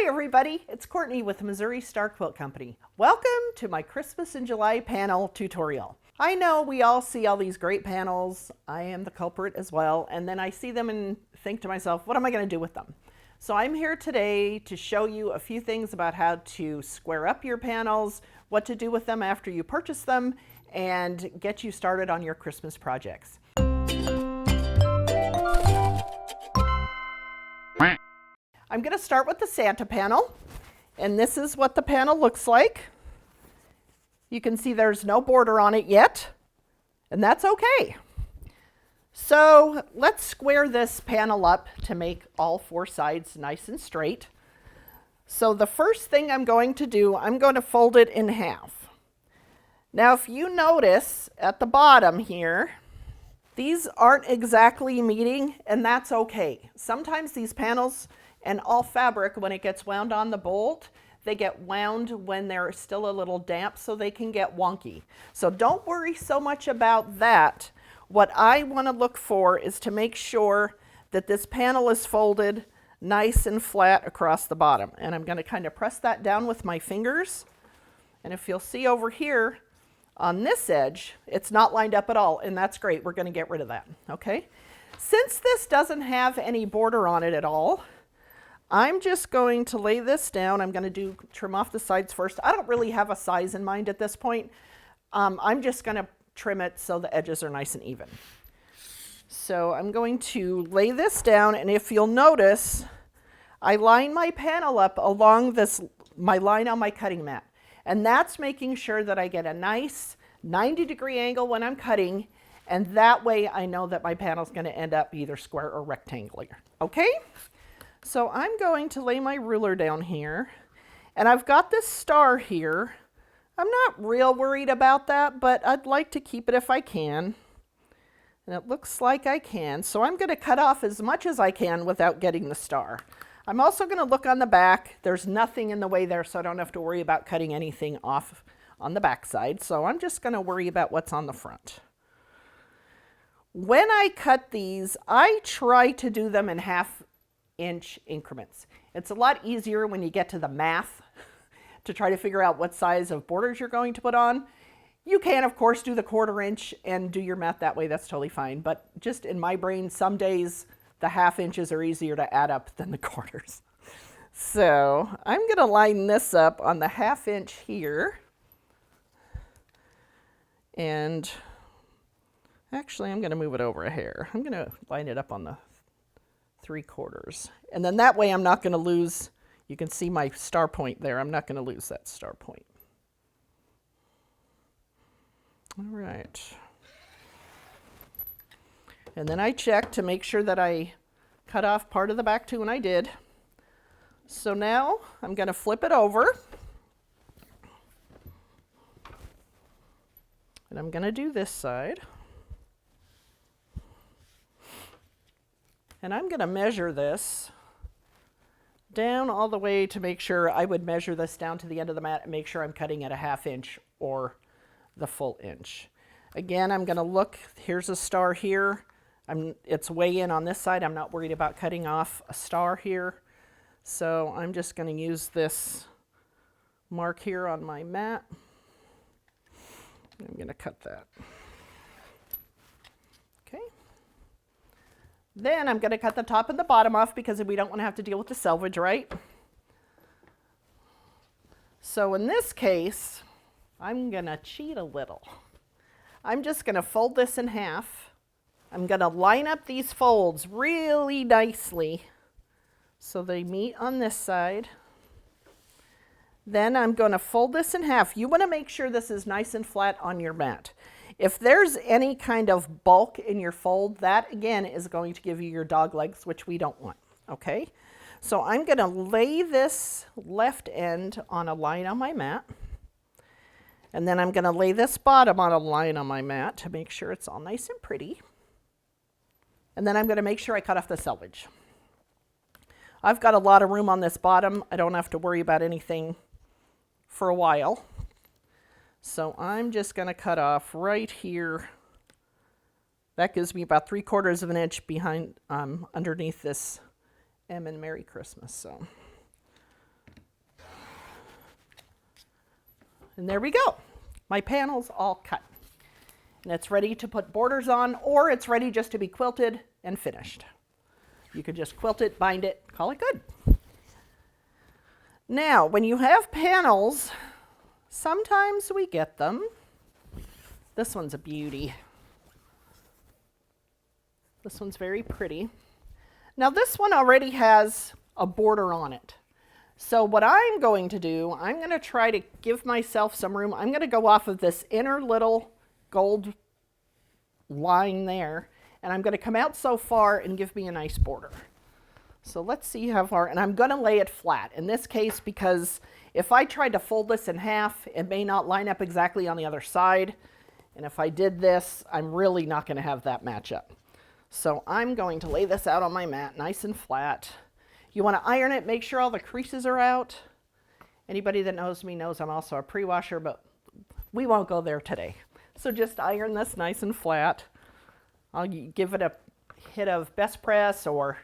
Hi everybody, it's Courtney with the Missouri Star Quilt Company. Welcome to my Christmas in July panel tutorial. I know we all see all these great panels. I am the culprit as well, and then I see them and think to myself, what am I going to do with them? So I'm here today to show you a few things about how to square up your panels, what to do with them after you purchase them, and get you started on your Christmas projects. I'm going to start with the Santa panel, and this is what the panel looks like. You can see there's no border on it yet, and that's okay. So let's square this panel up to make all four sides nice and straight. So the first thing I'm going to do, I'm going to fold it in half. Now if you notice at the bottom here, these aren't exactly meeting, and that's okay. Sometimes these panels and all fabric, when it gets wound on the bolt, they get wound when they're still a little damp, so they can get wonky. So don't worry so much about that. What I want to look for is to make sure that this panel is folded nice and flat across the bottom. And I'm going to kind of press that down with my fingers. And if you'll see over here on this edge, it's not lined up at all, and that's great. We're going to get rid of that, okay? Since this doesn't have any border on it at all, I'm just going to lay this down. I'm going to trim off the sides first. I don't really have a size in mind at this point. I'm just going to trim it so the edges are nice and even. So I'm going to lay this down, and if you'll notice, I line my panel up along my line on my cutting mat. And that's making sure that I get a nice 90-degree angle when I'm cutting, and that way I know that my panel is going to end up either square or rectangular. Okay? So I'm going to lay my ruler down here, and I've got this star here. I'm not real worried about that, but I'd like to keep it if I can. And it looks like I can. So I'm going to cut off as much as I can without getting the star. I'm also going to look on the back. There's nothing in the way there, so I don't have to worry about cutting anything off on the back side. So I'm just going to worry about what's on the front. When I cut these, I try to do them in half-inch increments. It's a lot easier when you get to the math to try to figure out what size of borders you're going to put on. You can, of course, do the 1/4 inch and do your math that way. That's totally fine. But just in my brain, some days the half inches are easier to add up than the quarters. So I'm going to line this up on the half inch here. And actually, I'm going to move it over a hair. I'm going to line it up on the 3/4. And then that way I'm not going to lose, you can see my star point there. I'm not going to lose that star point. All right. And then I check to make sure that I cut off part of the back too, and I did. So now I'm going to flip it over. And I'm going to do this side. And I'm going to measure this down all the way to make sure I would measure this down to the end of the mat and make sure I'm cutting at a half inch or the full inch. Again, I'm going to look, here's a star here. It's way in on this side. I'm not worried about cutting off a star here. So I'm just going to use this mark here on my mat. I'm going to cut that. Okay. Then I'm going to cut the top and the bottom off because we don't want to have to deal with the selvage, right? So in this case, I'm going to cheat a little. I'm just going to fold this in half. I'm going to line up these folds really nicely so they meet on this side. Then I'm going to fold this in half. You want to make sure this is nice and flat on your mat. If there's any kind of bulk in your fold, that again is going to give you your dog legs, which we don't want, okay? So I'm going to lay this left end on a line on my mat. And then I'm going to lay this bottom on a line on my mat to make sure it's all nice and pretty. And then I'm going to make sure I cut off the selvage. I've got a lot of room on this bottom. I don't have to worry about anything for a while. So I'm just going to cut off right here. That gives me about 3/4 of an inch behind underneath this M and Merry Christmas. So And there we go. My panel's all cut. And it's ready to put borders on, or it's ready just to be quilted and finished. You could just quilt it, bind it, call it good. Now, when you have panels, sometimes we get them. This one's a beauty. This one's very pretty. Now this one already has a border on it. So what I'm going to do, I'm going to try to give myself some room. I'm going to go off of this inner little gold line there, and I'm going to come out so far and give me a nice border. So let's see how far, and I'm going to lay it flat. In this case, because if I tried to fold this in half, it may not line up exactly on the other side. And if I did this, I'm really not going to have that match up. So I'm going to lay this out on my mat, nice and flat. You want to iron it, make sure all the creases are out. Anybody that knows me knows I'm also a pre-washer, but we won't go there today. So just iron this nice and flat. I'll give it a hit of best press or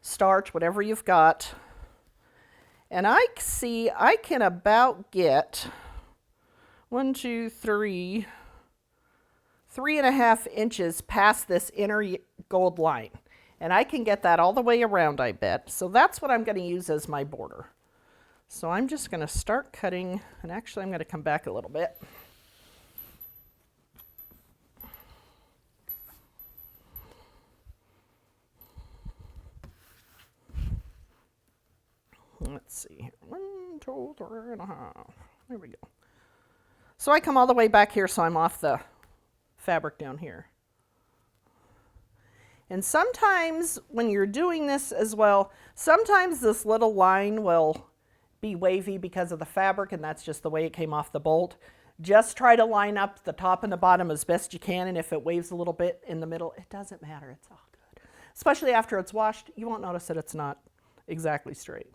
starch, whatever you've got. And I see I can about get 3.5 inches past this inner gold line. And I can get that all the way around, I bet. So that's what I'm going to use as my border. So I'm just going to start cutting, and actually I'm going to come back a little bit. Let's see here. 1, 2, 3.5. There we go. So I come all the way back here, so I'm off the fabric down here. And sometimes when you're doing this as well, sometimes this little line will be wavy because of the fabric, and that's just the way it came off the bolt. Just try to line up the top and the bottom as best you can, and if it waves a little bit in the middle, it doesn't matter, it's all good. Especially after it's washed, you won't notice that it's not exactly straight.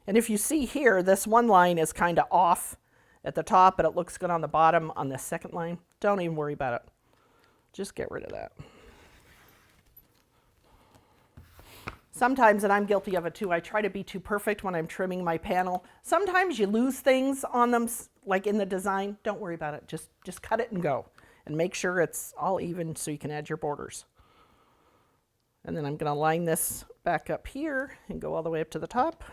And if you see here, this one line is kind of off at the top, but it looks good on the bottom on this second line. Don't even worry about it. Just get rid of that. Sometimes, and I'm guilty of it too, I try to be too perfect when I'm trimming my panel. Sometimes you lose things on them, like in the design. Don't worry about it. Just cut it and go. And make sure it's all even so you can add your borders. And then I'm going to line this back up here and go all the way up to the top.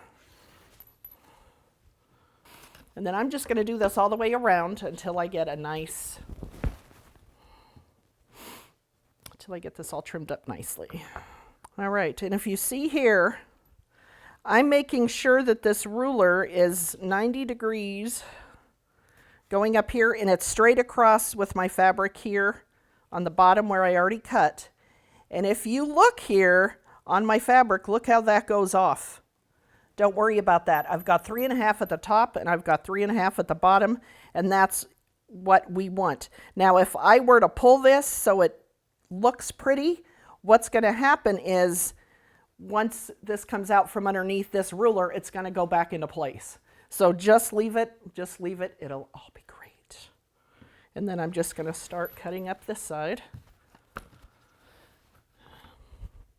And then I'm just going to do this all the way around until I get until I get this all trimmed up nicely. All right, and if you see here, I'm making sure that this ruler is 90 degrees going up here, and it's straight across with my fabric here on the bottom where I already cut. And if you look here on my fabric, look how that goes off. Don't worry about that. I've got 3.5 at the top and I've got 3.5 at the bottom, and that's what we want. Now, if I were to pull this so it looks pretty, what's going to happen is once this comes out from underneath this ruler, it's going to go back into place. So just leave it, it'll all be great. And then I'm just going to start cutting up this side.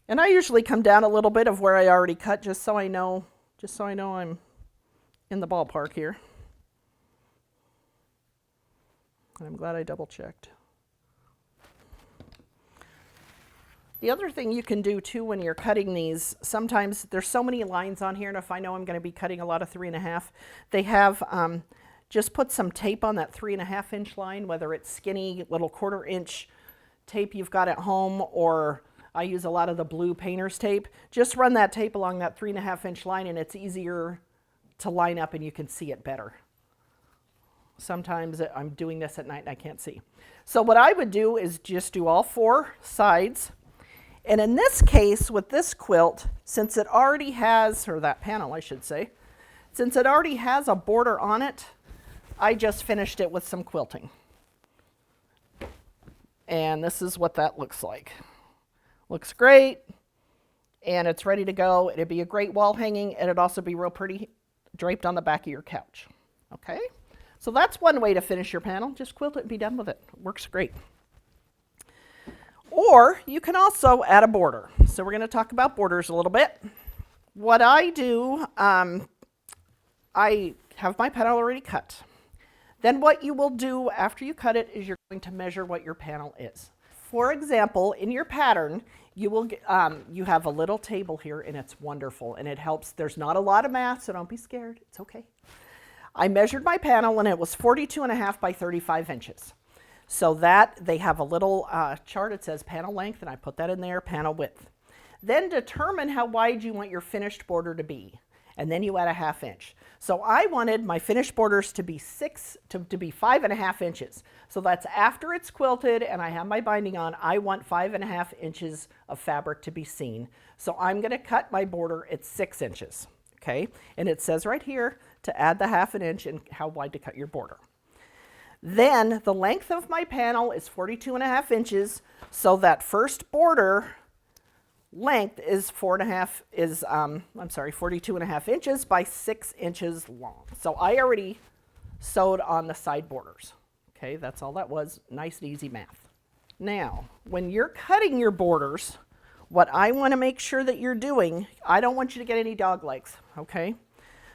And I usually come down a little bit of where I already cut just so I know I'm in the ballpark here. And I'm glad I double checked. The other thing you can do too when you're cutting these, sometimes there's so many lines on here, and if I know I'm going to be cutting a lot of 3.5, they have just put some tape on that 3.5 inch line, whether it's skinny little 1/4 inch tape you've got at home, or I use a lot of the blue painter's tape. Just run that tape along that 3.5 inch line, and it's easier to line up and you can see it better. Sometimes I'm doing this at night and I can't see. So what I would do is just do all 4 sides. And in this case, with this quilt, since it already has, or that panel I should say, since it already has a border on it, I just finished it with some quilting. And this is what that looks like. Looks great, and it's ready to go. It'd be a great wall hanging, and it'd also be real pretty draped on the back of your couch. Okay? So that's one way to finish your panel. Just quilt it and be done with it. It works great. Or you can also add a border. So we're going to talk about borders a little bit. What I do, I have my panel already cut. Then what you will do after you cut it is you're going to measure what your panel is. For example, in your pattern, you will you have a little table here, and it's wonderful, and it helps. There's not a lot of math, so don't be scared. It's okay. I measured my panel, and it was 42.5 by 35 inches. So that they have a little chart. It says panel length, and I put that in there, panel width. Then determine how wide you want your finished border to be, and then you add a 1/2 inch. So I wanted my finished borders to be 5.5 inches. So that's after it's quilted and I have my binding on. I want 5.5 inches of fabric to be seen. So I'm going to cut my border at 6 inches. Okay, and it says right here to add the 1/2 inch and how wide to cut your border. Then the length of my panel is 42.5 inches. So that first border length is 42.5 inches by 6 inches long. So I already sewed on the side borders. Okay, that's all that was. Nice and easy math. Now, when you're cutting your borders, what I want to make sure that you're doing, I don't want you to get any dog legs, okay?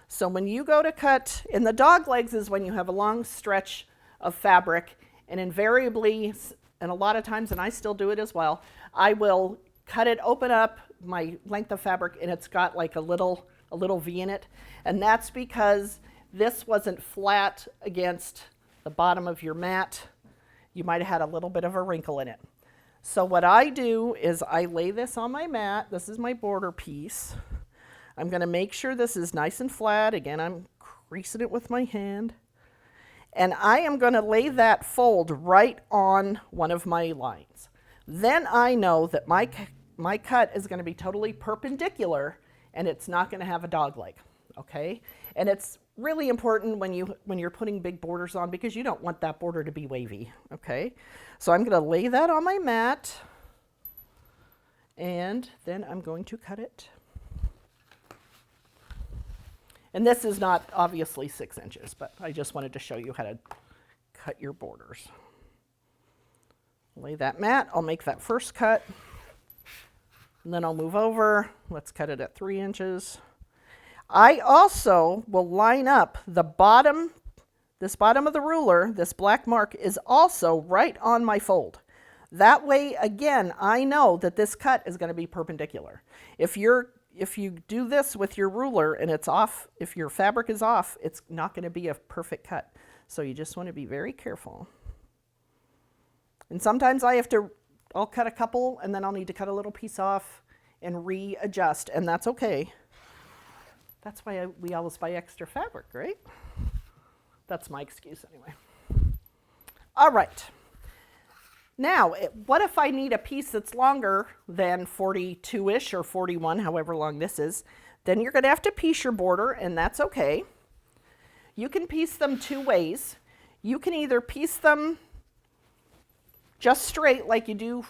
So when you go to cut, and the dog legs is when you have a long stretch of fabric, and invariably, and a lot of times, and I still do it as well, I will cut it, open up my length of fabric, and it's got like a little V in it. And that's because this wasn't flat against the bottom of your mat. You might have had a little bit of a wrinkle in it. So what I do is I lay this on my mat. This is my border piece. I'm going to make sure this is nice and flat. Again, I'm creasing it with my hand. And I am going to lay that fold right on one of my lines. Then I know that my cut is going to be totally perpendicular and it's not going to have a dog leg, okay? And it's really important when you're putting big borders on because you don't want that border to be wavy, okay? So I'm going to lay that on my mat and then I'm going to cut it. And this is not obviously 6 inches, but I just wanted to show you how to cut your borders. Lay that mat, I'll make that first cut. And then I'll move over. Let's cut it at 3 inches. I also will line up the bottom, this bottom of the ruler, this black mark is also right on my fold. That way, again, I know that this cut is going to be perpendicular. If you do this with your ruler and it's off, if your fabric is off, it's not going to be a perfect cut. So you just want to be very careful. And sometimes I'll cut a couple and then I'll need to cut a little piece off and readjust, and that's okay. That's why we always buy extra fabric, right? That's my excuse anyway. All right. Now, what if I need a piece that's longer than 42-ish or 41, however long this is? Then you're going to have to piece your border, and that's okay. You can piece them 2 ways. You can either piece them just straight like you do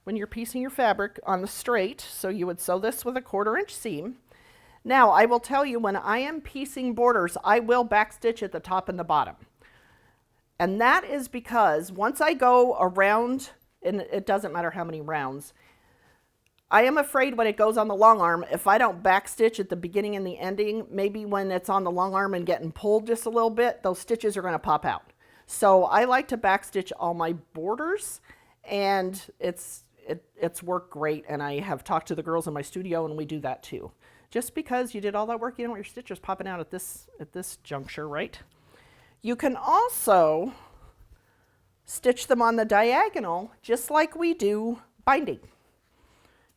when you're piecing your fabric on the straight. So you would sew this with a 1/4 inch seam. Now I will tell you, when I am piecing borders, I will backstitch at the top and the bottom. And that is because once I go around, and it doesn't matter how many rounds, I am afraid when it goes on the long arm, if I don't backstitch at the beginning and the ending, maybe when it's on the long arm and getting pulled just a little bit, those stitches are going to pop out. So I like to backstitch all my borders, and it's worked great, and I have talked to the girls in my studio and we do that too. Just because you did all that work, you don't want your stitches popping out at this juncture, right? You can also stitch them on the diagonal just like we do binding.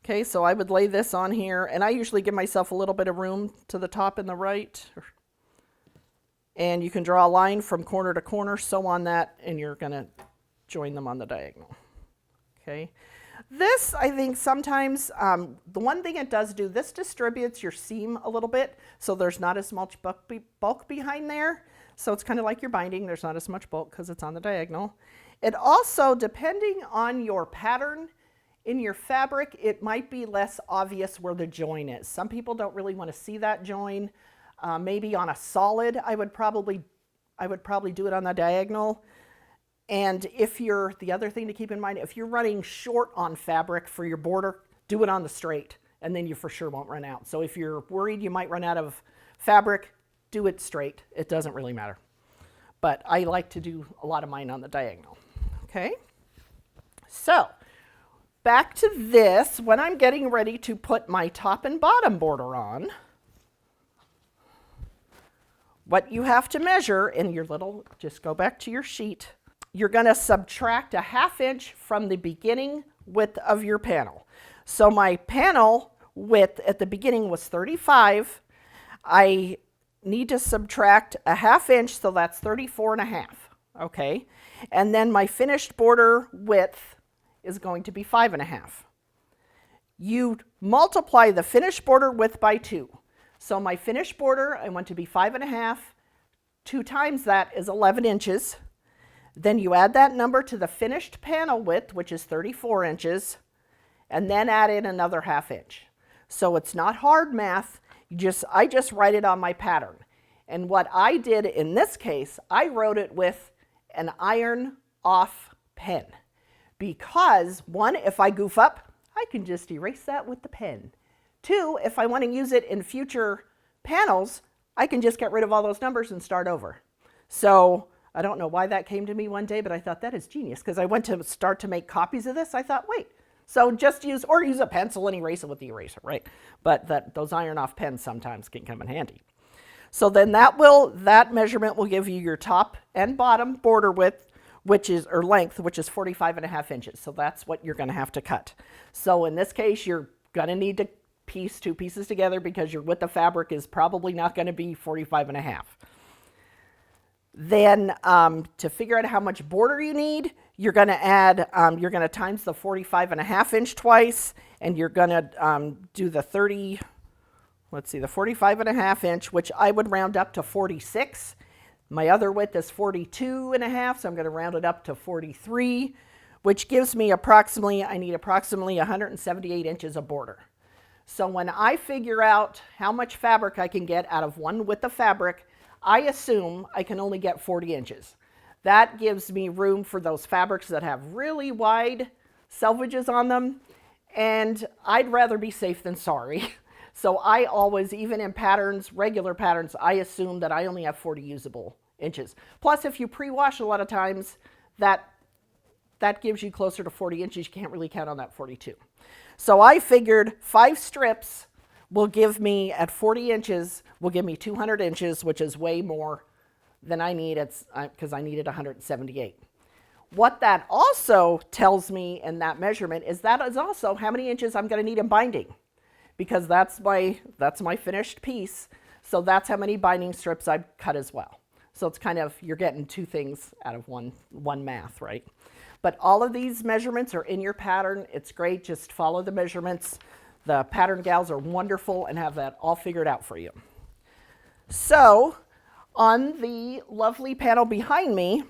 Okay, so I would lay this on here, and I usually give myself a little bit of room to the top and the right. And you can draw a line from corner to corner, sew on that, and you're going to join them on the diagonal. Okay. This, I think sometimes, the one thing it does do, this distributes your seam a little bit, so there's not as much bulk behind there. So it's kind of like your binding. There's not as much bulk because it's on the diagonal. It also, depending on your pattern in your fabric, it might be less obvious where the join is. Some people don't really want to see that join. Maybe on a solid, I would probably do it on the diagonal. And the other thing to keep in mind, if you're running short on fabric for your border, do it on the straight, and then you for sure won't run out. So if you're worried you might run out of fabric, do it straight. It doesn't really matter. But I like to do a lot of mine on the diagonal. Okay? So, back to this. When I'm getting ready to put my top and bottom border on, what you have to measure in your little, just go back to your sheet, you're going to subtract a 1/2 inch from the beginning width of your panel. So my panel width at the beginning was 35. I need to subtract a 1/2 inch, so that's 34.5. Okay, and then my finished border width is going to be 5.5. You multiply the finished border width by 2. So my finished border, I want to be 5.5. 2 times that is 11 inches. Then you add that number to the finished panel width, which is 34 inches, and then add in another 1/2 inch. So it's not hard math. I just write it on my pattern. And what I did in this case, I wrote it with an iron off pen. Because 1, if I goof up, I can just erase that with the pen. 2, if I want to use it in future panels, I can just get rid of all those numbers and start over. So I don't know why that came to me one day, but I thought that is genius, because I went to start to make copies of this. I thought, wait, so just use a pencil and erase it with the eraser, right? But those iron off pens sometimes can come in handy. So then that measurement will give you your top and bottom border width, or length, which is 45.5 inches. So that's what you're going to have to cut. So in this case, you're going to need to piece 2 pieces together, because your width of fabric is probably not going to be 45.5. Then to figure out how much border you need, you're going to add, you're going to times the 45.5 inch twice, and you're going to do the 45.5 inch, which I would round up to 46. My other width is 42.5, so I'm going to round it up to 43, which gives me I need approximately 178 inches of border. So when I figure out how much fabric I can get out of one width of fabric, I assume I can only get 40 inches. That gives me room for those fabrics that have really wide selvages on them, and I'd rather be safe than sorry. So I always, even in patterns, regular patterns, I assume that I only have 40 usable inches. Plus, if you pre-wash a lot of times, that gives you closer to 40 inches. You can't really count on that 42. So I figured 5 strips will give me, at 40 inches, will give me 200 inches, which is way more than I need, because I needed 178. What that also tells me in that measurement is also how many inches I'm going to need in binding, because that's my finished piece. So that's how many binding strips I've cut as well. So it's kind of, you're getting 2 things out of one math, right? But all of these measurements are in your pattern. It's great. Just follow the measurements. The pattern gals are wonderful and have that all figured out for you. So on the lovely panel behind me,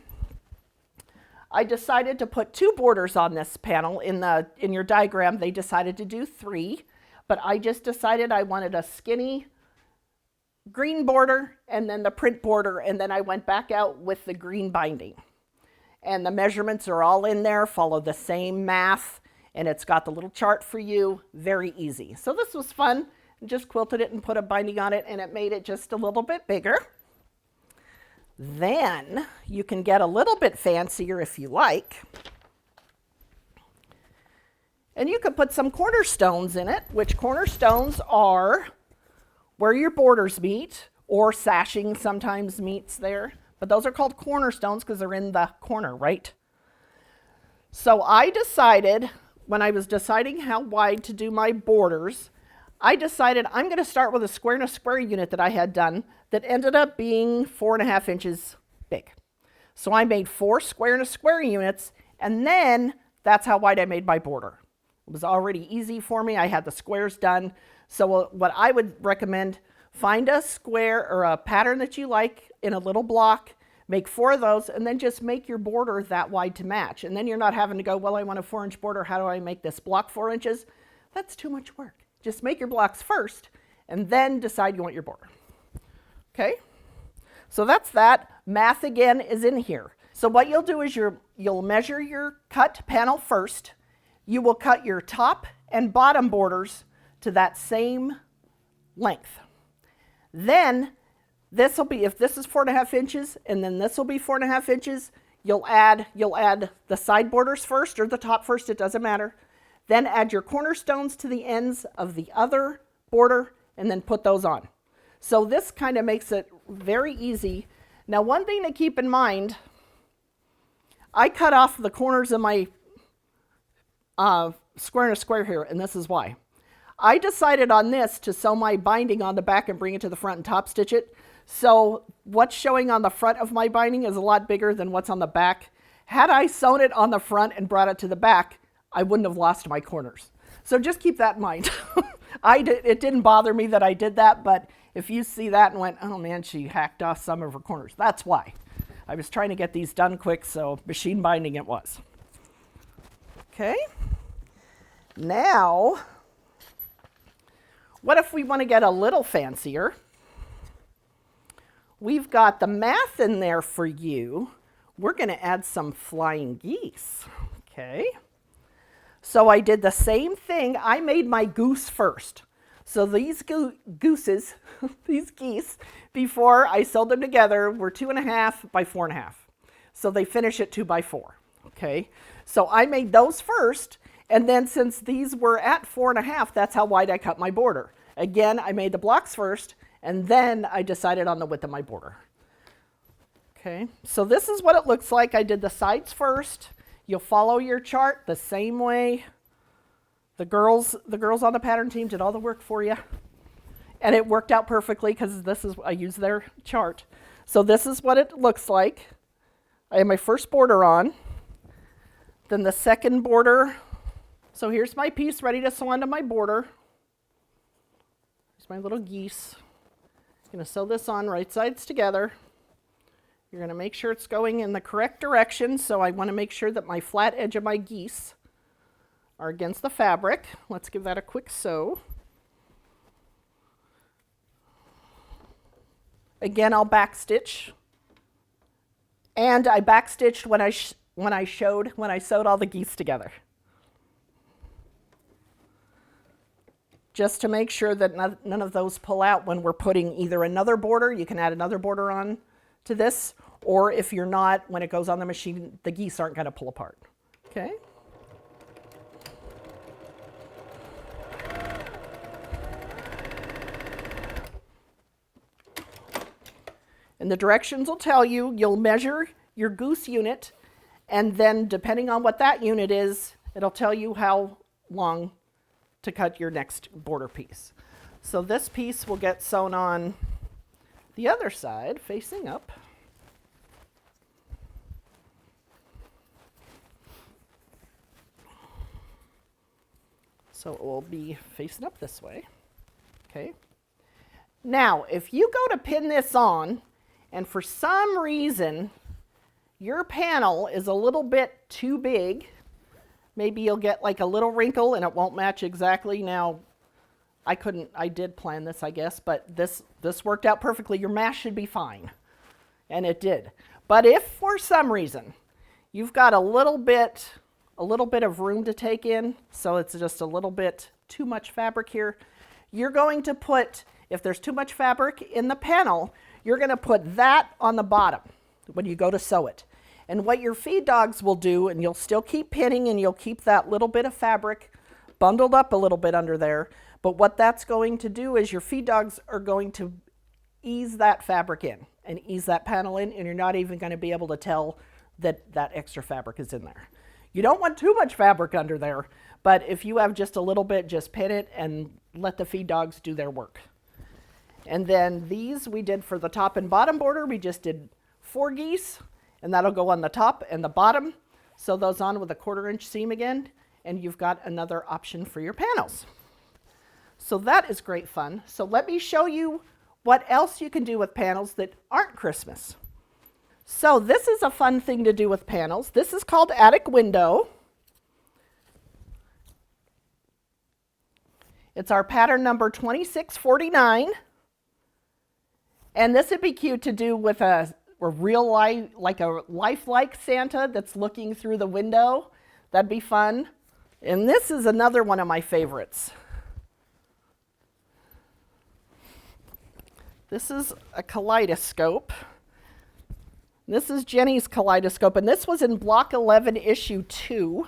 I decided to put 2 borders on this panel. In your diagram, they decided to do 3, but I just decided I wanted a skinny green border and then the print border, and then I went back out with the green binding. And the measurements are all in there, follow the same math, and it's got the little chart for you, very easy. So this was fun. Just quilted it and put a binding on it, and it made it just a little bit bigger. Then you can get a little bit fancier if you like. And you could put some cornerstones in it, which cornerstones are where your borders meet, or sashing sometimes meets there. But those are called cornerstones because they're in the corner, right? So I decided, when I was deciding how wide to do my borders, I decided I'm going to start with a square and a square unit that I had done that ended up being 4.5 inches big. So I made 4 square and a square units, and then that's how wide I made my border. It was already easy for me. I had the squares done. So what I would recommend, find a square or a pattern that you like in a little block, make 4 of those, and then just make your border that wide to match. And then you're not having to go, well, I want a 4-inch border. How do I make this block 4 inches? That's too much work. Just make your blocks first, and then decide you want your border. Okay? So that's that. Math, again, is in here. So what you'll do is you'll measure your cut panel first. You will cut your top and bottom borders to that same length. Then this will be, if this is 4.5 inches, and then this will be 4.5 inches, you'll add the side borders first or the top first, it doesn't matter. Then add your cornerstones to the ends of the other border and then put those on. So this kind of makes it very easy. Now, one thing to keep in mind, I cut off the corners of my square and a square here, and this is why. I decided on this to sew my binding on the back and bring it to the front and top stitch it. So what's showing on the front of my binding is a lot bigger than what's on the back. Had I sewn it on the front and brought it to the back, I wouldn't have lost my corners. So just keep that in mind. It didn't bother me that I did that, but if you see that and went, oh man, she hacked off some of her corners, that's why. I was trying to get these done quick, so machine binding it was. Okay. Now, what if we want to get a little fancier? We've got the math in there for you. We're going to add some flying geese. Okay. So I did the same thing. I made my goose first. So these gooses, these geese, before I sewed them together, were 2.5 by 4.5. So they finish at 2 by 4. Okay. So I made those first. And then since these were at 4.5, that's how wide I cut my border. Again, I made the blocks first, and then I decided on the width of my border. Okay, so this is what it looks like. I did the sides first. You'll follow your chart the same way. The girls on the pattern team did all the work for you. And it worked out perfectly because I used their chart. So this is what it looks like. I have my first border on. Then the second border. So here's my piece ready to sew onto my border. Here's my little geese. I'm going to sew this on right sides together. You're going to make sure it's going in the correct direction. So I want to make sure that my flat edge of my geese are against the fabric. Let's give that a quick sew. Again, I'll backstitch. And I backstitched when I sewed all the geese together. Just to make sure that none of those pull out when we're putting either another border, you can add another border on to this, or if you're not, when it goes on the machine, the geese aren't going to pull apart. Okay. And the directions will tell you, you'll measure your goose unit, and then depending on what that unit is, it'll tell you how long to cut your next border piece. So this piece will get sewn on the other side, facing up. So it will be facing up this way. Okay. Now, if you go to pin this on, and for some reason your panel is a little bit too big, maybe you'll get like a little wrinkle and it won't match exactly. Now, I did plan this, I guess, but this worked out perfectly. Your mash should be fine. And it did. But if for some reason you've got a little bit of room to take in, so it's just a little bit too much fabric here, you're going to put, if there's too much fabric in the panel, you're going to put that on the bottom when you go to sew it. And what your feed dogs will do, and you'll still keep pinning and you'll keep that little bit of fabric bundled up a little bit under there, but what that's going to do is your feed dogs are going to ease that fabric in and ease that panel in, and you're not even going to be able to tell that that extra fabric is in there. You don't want too much fabric under there, but if you have just a little bit, just pin it and let the feed dogs do their work. And then these we did for the top and bottom border. We just did 4 geese, and that'll go on the top and the bottom. Sew those on with a 1/4 inch seam again, and you've got another option for your panels. So that is great fun. So let me show you what else you can do with panels that aren't Christmas. So this is a fun thing to do with panels. This is called attic window. It's our pattern number 2649. And this would be cute to do with a real life, like a lifelike Santa that's looking through the window. That'd be fun. And this is another one of my favorites. This is a kaleidoscope. This is Jenny's kaleidoscope, and this was in block 11, issue 2.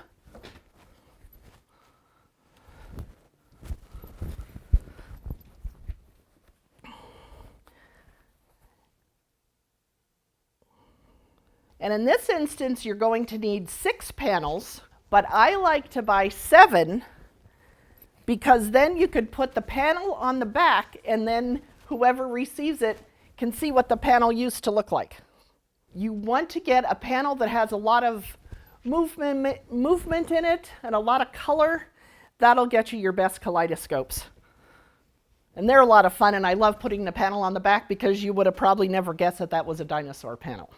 And in this instance, you're going to need 6 panels, but I like to buy 7 because then you could put the panel on the back and then whoever receives it can see what the panel used to look like. You want to get a panel that has a lot of movement in it and a lot of color. That'll get you your best kaleidoscopes. And they're a lot of fun, and I love putting the panel on the back because you would have probably never guessed that that was a dinosaur panel.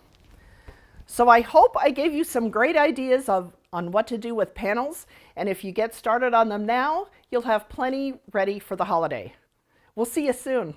So I hope I gave you some great ideas on what to do with panels, and if you get started on them now, you'll have plenty ready for the holiday. We'll see you soon.